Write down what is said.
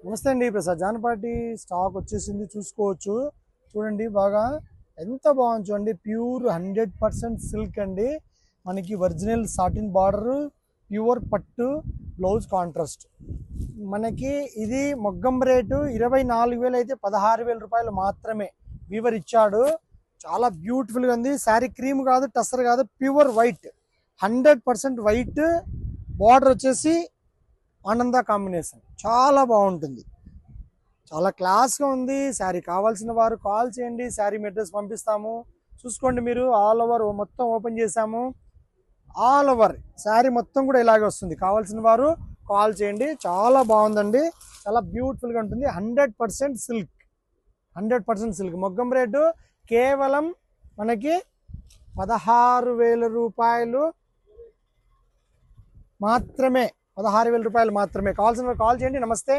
నమస్తే అండి. ప్రసాద్ జానపాటి స్టాక్ వచ్చేసింది, చూసుకోవచ్చు. చూడండి బాగా ఎంత బాగుంది చూడండి. ప్యూర్ 100% సిల్క్ అండి. మనకి ఒరిజినల్ సాటిన్ బార్డర్, ప్యూర్ పట్టు, బ్లౌజ్ కాంట్రాస్ట్. మనకి ఇది మొగ్గం రేటు 24,000 అయితే 16,000 రూపాయలు మాత్రమే వీవర్ ఇచ్చాడు. చాలా బ్యూటిఫుల్గా ఉంది. శారీ క్రీమ్ కాదు, టస్సర్ కాదు, ప్యూర్ వైట్, 100% వైట్. బార్డర్ వచ్చేసి ఆనంద కాంబినేషన్, చాలా బాగుంటుంది, చాలా క్లాస్గా ఉంది. శారీ కావాల్సిన వారు కాల్ చేయండి, శారీ మెటీరియల్స్ పంపిస్తాము. చూసుకోండి మీరు, ఆల్ ఓవర్ మొత్తం ఓపెన్ చేసాము. ఆల్ ఓవర్ శారీ మొత్తం కూడా ఇలాగే వస్తుంది. కావాల్సిన వారు కాల్ చేయండి. చాలా బాగుందండి, చాలా బ్యూటిఫుల్గా ఉంటుంది. 100% సిల్క్, 100% సిల్క్. మొగ్గం రేటు కేవలం మనకి 16,000 రూపాయలు మాత్రమే, 16,000 రూపాయలు మాత్రమే. కావాల్సిన వారు కాల్ చేయండి. నమస్తే.